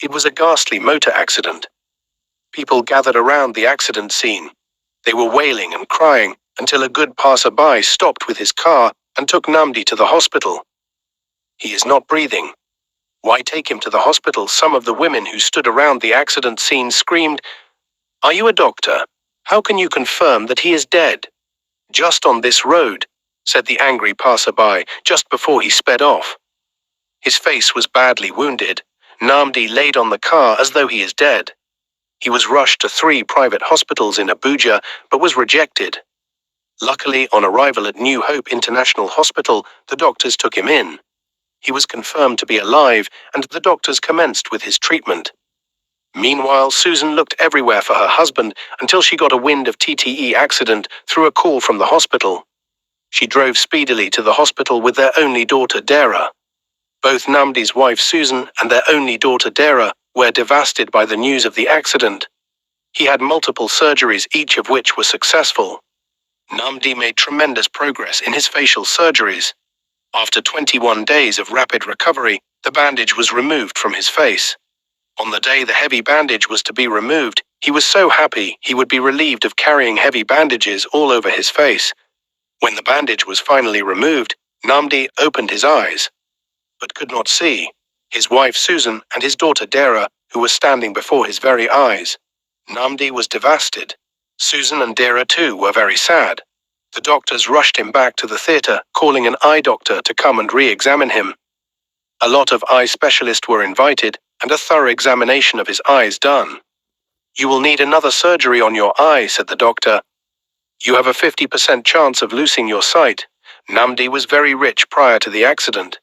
It was a ghastly motor accident. People gathered around the accident scene. They were wailing and crying until a good passerby stopped with his car and took Nnamdi to the hospital. "He is not breathing." "Why take him to the hospital?" Some of the women who stood around the accident scene screamed. "Are you a doctor? How can you confirm that he is dead?" "Just on this road," said the angry passerby just before he sped off. His face was badly wounded. Nnamdi laid on the car as though he is dead. He was rushed to 3 private hospitals in Abuja, but was rejected. Luckily, on arrival at New Hope International Hospital, the doctors took him in. He was confirmed to be alive, and the doctors commenced with his treatment. Meanwhile, Susan looked everywhere for her husband until she got a wind of TTE accident through a call from the hospital. She drove speedily to the hospital with their only daughter, Dara. Both Nnamdi's wife, Susan, and their only daughter, Dara, were devastated by the news of the accident. He had multiple surgeries, each of which were successful. Nnamdi made tremendous progress in his facial surgeries. After 21 days of rapid recovery, the bandage was removed from his face. On the day the heavy bandage was to be removed, he was so happy he would be relieved of carrying heavy bandages all over his face. When the bandage was finally removed, Nnamdi opened his eyes, but could not see his wife Susan and his daughter Dara, who were standing before his very eyes. Nnamdi was devastated. Susan and Dara too were very sad. The doctors rushed him back to the theatre, calling an eye doctor to come and re-examine him. A lot of eye specialists were invited, and a thorough examination of his eyes done. "You will need another surgery on your eye," said the doctor. "You have a 50% chance of losing your sight." Nnamdi was very rich prior to the accident.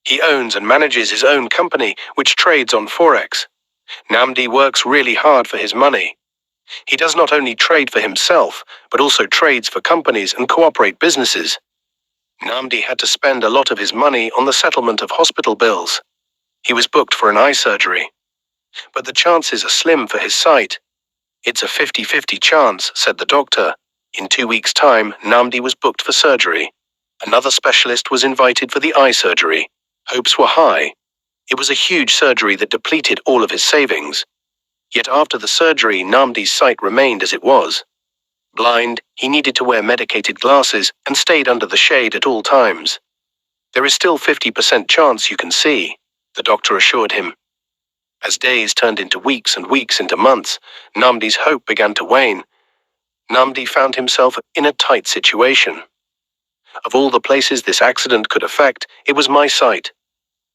He owns and manages his own company, which trades on Forex. Nnamdi works really hard for his money. He does not only trade for himself, but also trades for companies and cooperate businesses. Nnamdi had to spend a lot of his money on the settlement of hospital bills. He was booked for an eye surgery. But the chances are slim for his sight. "It's a 50-50 chance," said the doctor. In 2 weeks' time, Nnamdi was booked for surgery. Another specialist was invited for the eye surgery. Hopes were high. It was a huge surgery that depleted all of his savings. Yet after the surgery, Nnamdi's sight remained as it was. Blind, he needed to wear medicated glasses and stayed under the shade at all times. "There is still 50% chance you can see," the doctor assured him. As days turned into weeks and weeks into months, Nnamdi's hope began to wane. Nnamdi found himself in a tight situation. "Of all the places this accident could affect, it was my sight.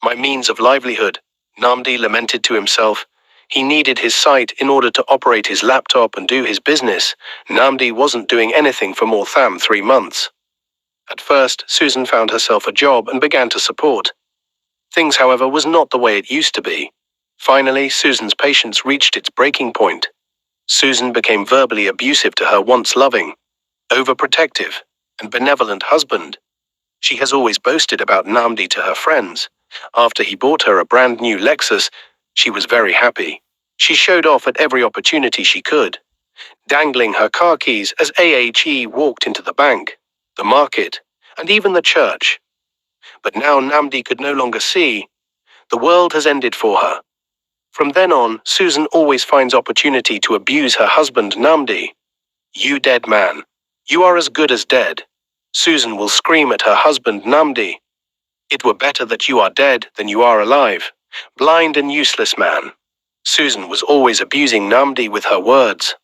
My means of livelihood," Nnamdi lamented to himself. He needed his sight in order to operate his laptop and do his business. Nnamdi wasn't doing anything for more than 3 months. At first, Susan found herself a job and began to support. Things, however, was not the way it used to be. Finally, Susan's patience reached its breaking point. Susan became verbally abusive to her once loving, overprotective, and benevolent husband. She has always boasted about Nnamdi to her friends. After he bought her a brand new Lexus, she was very happy. She showed off at every opportunity she could, dangling her car keys as AHE walked into the bank, the market, and even the church. But now Nnamdi could no longer see. The world has ended for her. From then on, Susan always finds opportunity to abuse her husband Nnamdi. "You dead man. You are as good as dead." Susan will scream at her husband Nnamdi. "It were better that you are dead than you are alive. Blind and useless man." Susan was always abusing Nnamdi with her words.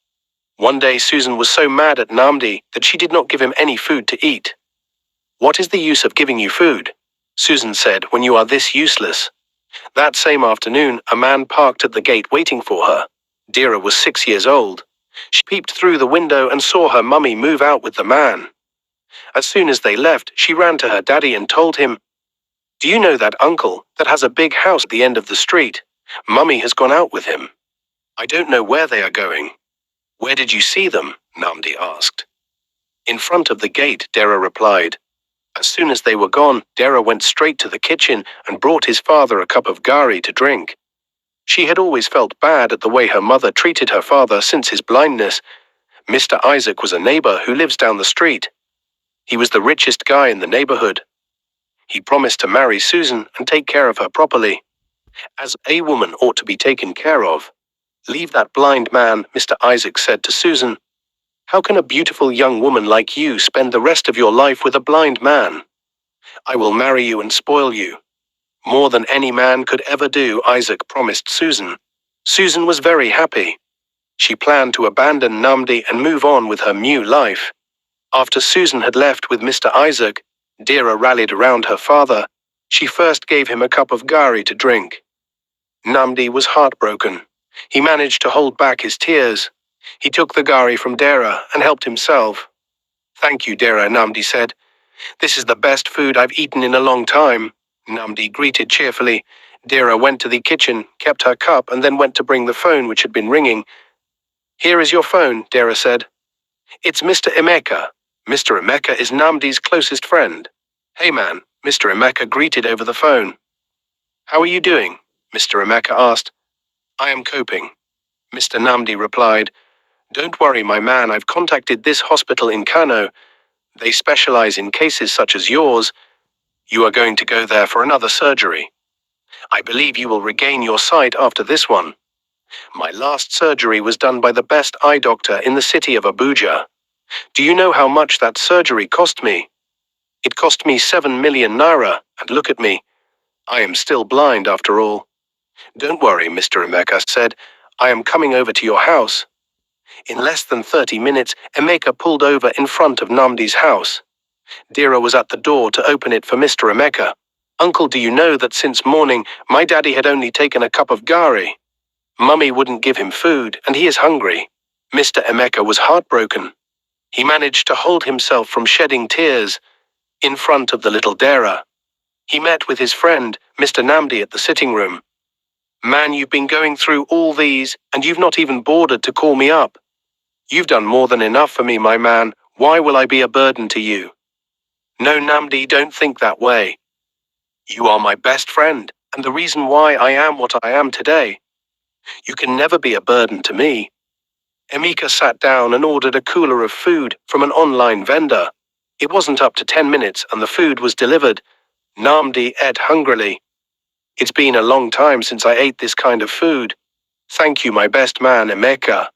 One day Susan was so mad at Nnamdi that she did not give him any food to eat. "What is the use of giving you food?" Susan said, "when you are this useless." That same afternoon, a man parked at the gate waiting for her. Dara was 6 years old. She peeped through the window and saw her mummy move out with the man. As soon as they left, she ran to her daddy and told him, "Do you know that uncle that has a big house at the end of the street? Mummy has gone out with him. I don't know where they are going." "Where did you see them?" Nnamdi asked. "In front of the gate," Dara replied. As soon as they were gone, Dara went straight to the kitchen and brought his father a cup of gari to drink. She had always felt bad at the way her mother treated her father since his blindness. Mr. Isaac was a neighbor who lives down the street. He was the richest guy in the neighborhood. He promised to marry Susan and take care of her properly. as a woman ought to be taken care of. Leave that blind man, Mr. Isaac said to Susan. How can a beautiful young woman like you spend the rest of your life with a blind man? I will marry you and spoil you. More than any man could ever do, Isaac promised Susan. Susan was very happy. She planned to abandon Nnamdi and move on with her new life. After Susan had left with Mr. Isaac, Dira rallied around her father. She first gave him a cup of gari to drink. Nnamdi was heartbroken. He managed to hold back his tears. He took the gari from Dira and helped himself. Thank you, Dira, Nnamdi said. This is the best food I've eaten in a long time. Nnamdi greeted cheerfully. Dira went to the kitchen, kept her cup, and then went to bring the phone which had been ringing. Here is your phone, Dira said. It's Mr. Emeka. Mr. Emeka is Nnamdi's closest friend. Hey man, Mr. Emeka greeted over the phone. How are you doing? Mr. Emeka asked. I am coping. Mr. Nnamdi replied. Don't worry, my man, I've contacted this hospital in Kano. They specialize in cases such as yours. You are going to go there for another surgery. I believe you will regain your sight after this one. My last surgery was done by the best eye doctor in the city of Abuja. Do you know how much that surgery cost me? It cost me 7 million naira, and look at me. I am still blind after all. Don't worry, Mr. Emeka said. I am coming over to your house. In less than 30 minutes, Emeka pulled over in front of Nnamdi's house. Dira was at the door to open it for Mr. Emeka. Uncle, do you know that since morning, my daddy had only taken a cup of gari? Mummy wouldn't give him food, and he is hungry. Mr. Emeka was heartbroken. He managed to hold himself from shedding tears in front of the little Dira. He met with his friend, Mr. Nnamdi, at the sitting room. Man, you've been going through all these, and you've not even bothered to call me up. You've done more than enough for me, my man. Why will I be a burden to you? No, Nnamdi, don't think that way. You are my best friend, and the reason why I am what I am today. You can never be a burden to me. Emeka sat down and ordered a cooler of food from an online vendor. It wasn't up to 10 minutes and the food was delivered. Nnamdi ate hungrily. It's been a long time since I ate this kind of food. Thank you, my best man, Emeka.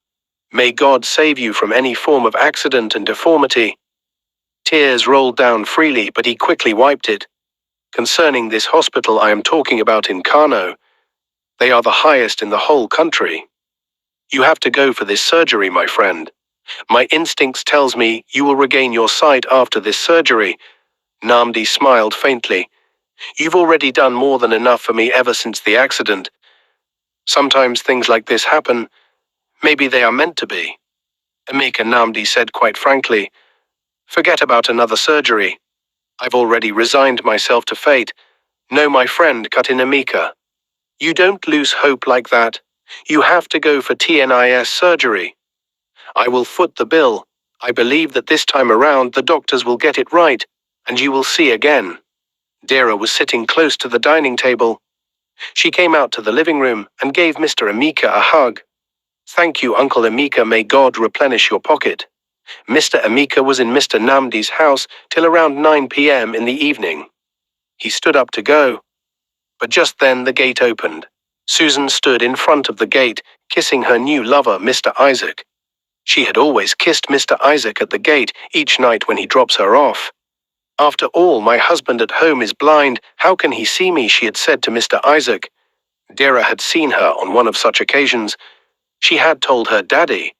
May God save you from any form of accident and deformity. Tears rolled down freely, but he quickly wiped it. Concerning this hospital I am talking about in Kano, they are the highest in the whole country. You have to go for this surgery, my friend. My instincts tells me you will regain your sight after this surgery. Nnamdi smiled faintly. You've already done more than enough for me ever since the accident. Sometimes things like this happen. Maybe they are meant to be. Emeka Nnamdi said quite frankly. Forget about another surgery. I've already resigned myself to fate. No, my friend, cut in Emeka. You don't lose hope like that. You have to go for TNIS surgery. I will foot the bill. I believe that this time around the doctors will get it right, and you will see again. Dira was sitting close to the dining table. She came out to the living room and gave Mr. Emeka a hug. Thank you, Uncle Emeka, may God replenish your pocket. Mr. Emeka was in Mr. Nnamdi's house till around 9 p.m. in the evening. He stood up to go. But just then the gate opened. Susan stood in front of the gate, kissing her new lover, Mr. Isaac. She had always kissed Mr. Isaac at the gate each night when he drops her off. After all, my husband at home is blind. How can he see me? She had said to Mr. Isaac. Dira had seen her on one of such occasions. She had told her daddy.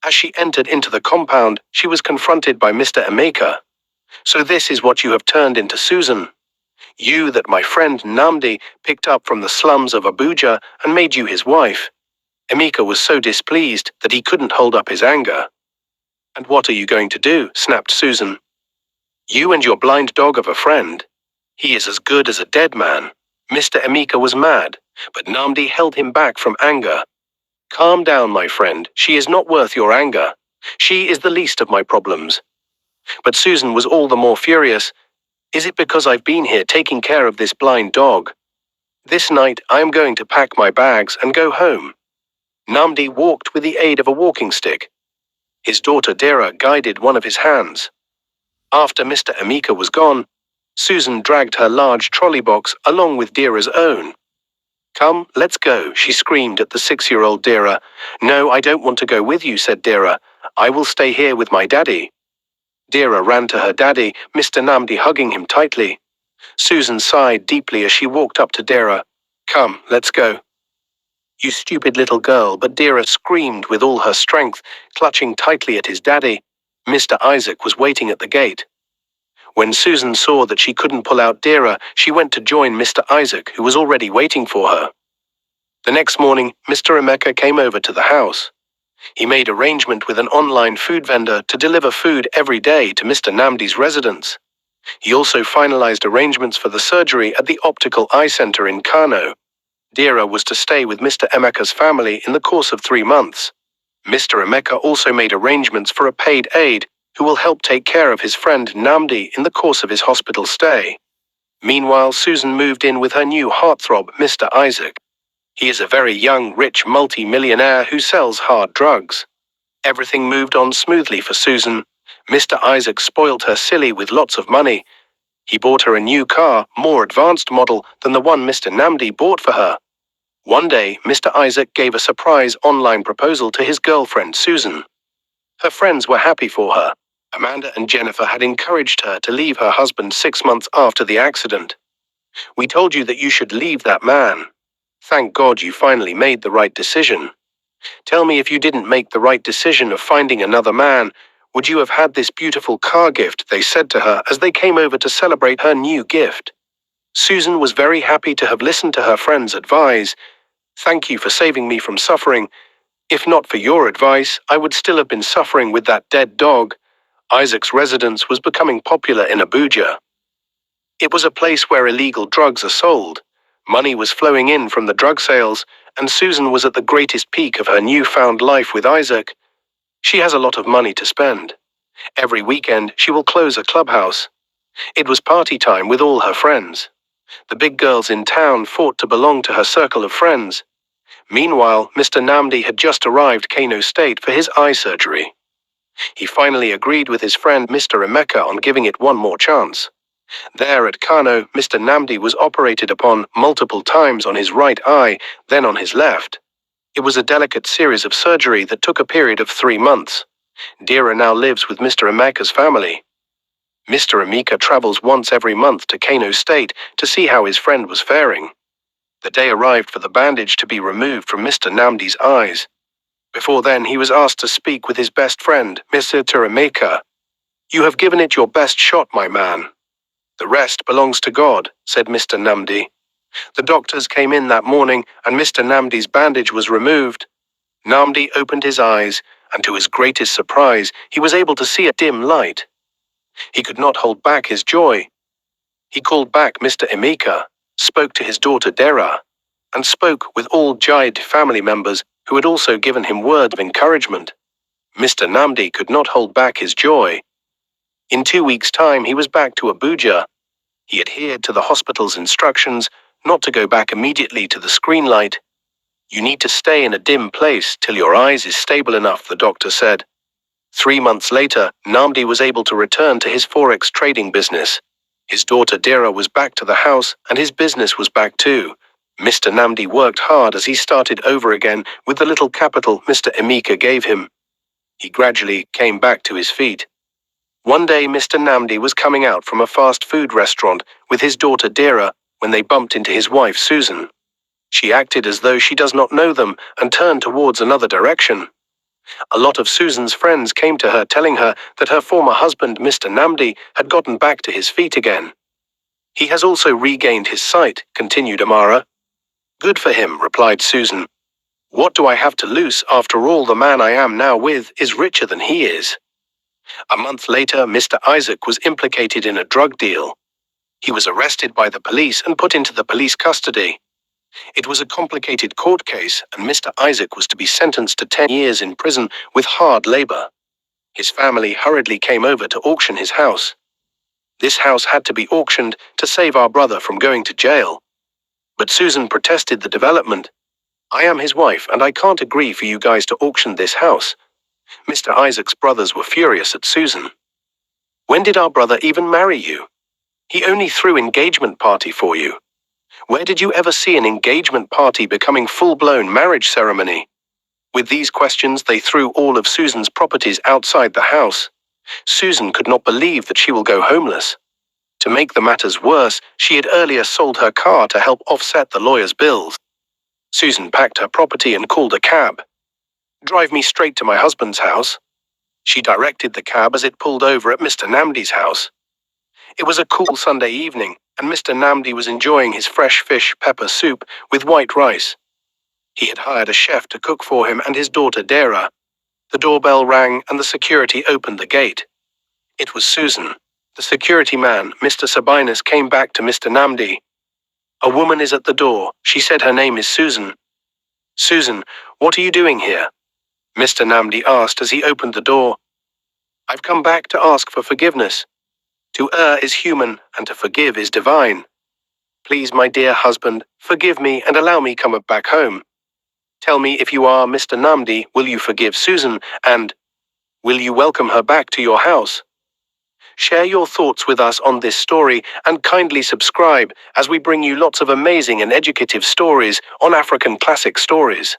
As she entered into the compound, she was confronted by Mr. Emeka. So this is what you have turned into, Susan. You that my friend Nnamdi picked up from the slums of Abuja and made you his wife. Emeka was so displeased that he couldn't hold up his anger. And what are you going to do? Snapped Susan. You and your blind dog of a friend. He is as good as a dead man. Mr. Emeka was mad, but Nnamdi held him back from anger. Calm down, my friend. She is not worth your anger. She is the least of my problems. But Susan was all the more furious. Is it because I've been here taking care of this blind dog? This night I am going to pack my bags and go home. Nnamdi walked with the aid of a walking stick. His daughter Dira guided one of his hands. After Mr. Emeka was gone, Susan dragged her large trolley box along with Dira's own. "Come, let's go," she screamed at the 6-year-old Dira. "No, I don't want to go with you," said Dira. "I will stay here with my daddy." Dira ran to her daddy, Mr. Nnamdi, hugging him tightly. Susan sighed deeply as she walked up to Dira. "Come, let's go." "You stupid little girl," but Dira screamed with all her strength, clutching tightly at his daddy. Mr. Isaac was waiting at the gate. When Susan saw that she couldn't pull out Dira, she went to join Mr. Isaac, who was already waiting for her. The next morning, Mr. Emeka came over to the house. He made arrangement with an online food vendor to deliver food every day to Mr. Nnamdi's residence. He also finalized arrangements for the surgery at the optical eye center in Kano. Dira was to stay with Mr. Emeka's family in the course of 3 months. Mr. Emeka also made arrangements for a paid aide who will help take care of his friend Nnamdi in the course of his hospital stay. Meanwhile, Susan moved in with her new heartthrob, Mr. Isaac. He is a very young, rich multi-millionaire who sells hard drugs. Everything moved on smoothly for Susan. Mr. Isaac spoilt her silly with lots of money. He bought her a new car, more advanced model than the one Mr. Nnamdi bought for her. One day, Mr. Isaac gave a surprise online proposal to his girlfriend Susan. Her friends were happy for her. Amanda and Jennifer had encouraged her to leave her husband 6 months after the accident. "We told you that you should leave that man. Thank God you finally made the right decision. Tell me, if you didn't make the right decision of finding another man, would you have had this beautiful car gift?" they said to her as they came over to celebrate her new gift. Susan was very happy to have listened to her friends' advice. "Thank you for saving me from suffering. If not for your advice, I would still have been suffering with that dead dog." Isaac's residence was becoming popular in Abuja. It was a place where illegal drugs are sold. Money was flowing in from the drug sales, and Susan was at the greatest peak of her newfound life with Isaac. She has a lot of money to spend. Every weekend, she will close a clubhouse. It was party time with all her friends. The big girls in town fought to belong to her circle of friends. Meanwhile, Mr. Nnamdi had just arrived Kano State for his eye surgery. He finally agreed with his friend Mr. Emeka on giving it one more chance. There at Kano, Mr. Nnamdi was operated upon multiple times on his right eye, then on his left. It was a delicate series of surgery that took a period of 3 months. Dira now lives with Mr. Emeka's family. Mr. Emeka travels once every month to Kano State to see how his friend was faring. The day arrived for the bandage to be removed from Mr. Nnamdi's eyes. Before then, he was asked to speak with his best friend, Mr. Emeka. "You have given it your best shot, my man. The rest belongs to God," said Mr. Nnamdi. The doctors came in that morning and Mr. Nnamdi's bandage was removed. Nnamdi opened his eyes, and to his greatest surprise, he was able to see a dim light. He could not hold back his joy. He called back Mr. Emeka, spoke to his daughter Dera, and spoke with all Jaid family members who had also given him words of encouragement. Mr. Nnamdi could not hold back his joy. In 2 weeks' time, he was back to Abuja. He adhered to the hospital's instructions not to go back immediately to the screen light. "You need to stay in a dim place till your eyes is stable enough," the doctor said. 3 months later, Nnamdi was able to return to his forex trading business. His daughter Dira was back to the house and his business was back too. Mr. Nnamdi worked hard as he started over again with the little capital Mr. Emeka gave him. He gradually came back to his feet. One day, Mr. Nnamdi was coming out from a fast food restaurant with his daughter Dira when they bumped into his wife Susan. She acted as though she does not know them and turned towards another direction. A lot of Susan's friends came to her telling her that her former husband, Mr. Nnamdi, had gotten back to his feet again. "He has also regained his sight," continued Amara. "Good for him," replied Susan. "What do I have to lose? After all, the man I am now with is richer than he is." A month later, Mr. Isaac was implicated in a drug deal. He was arrested by the police and put into the police custody. It was a complicated court case, and Mr. Isaac was to be sentenced to 10 years in prison with hard labor. His family hurriedly came over to auction his house. This house had to be auctioned to save our brother from going to jail. But Susan protested the development. "I am his wife, and I can't agree for you guys to auction this house." Mr. Isaac's brothers were furious at Susan. "When did our brother even marry you? He only threw engagement party for you. Where did you ever see an engagement party becoming full-blown marriage ceremony? With these questions, they threw all of Susan's properties outside the house. Susan could not believe that she will go homeless. To make the matters worse, she had earlier sold her car to help offset the lawyer's bills. Susan packed her property and called a cab. "Drive me straight to my husband's house." She directed the cab as it pulled over at Mr. Nnamdi's house. It was a cool Sunday evening, and Mr. Nnamdi was enjoying his fresh fish pepper soup with white rice. He had hired a chef to cook for him and his daughter Dara. The doorbell rang and the security opened the gate. It was Susan. The security man, Mr. Sabinus, came back to Mr. Nnamdi. "A woman is at the door. She said her name is Susan." "Susan, what are you doing here?" Mr. Nnamdi asked as he opened the door. "I've come back to ask for forgiveness. To err is human, and to forgive is divine. Please, my dear husband, forgive me and allow me come back home. Tell me, if you are Mr. Nnamdi, will you forgive Susan, and will you welcome her back to your house?" Share your thoughts with us on this story and kindly subscribe as we bring you lots of amazing and educative stories on African classic stories.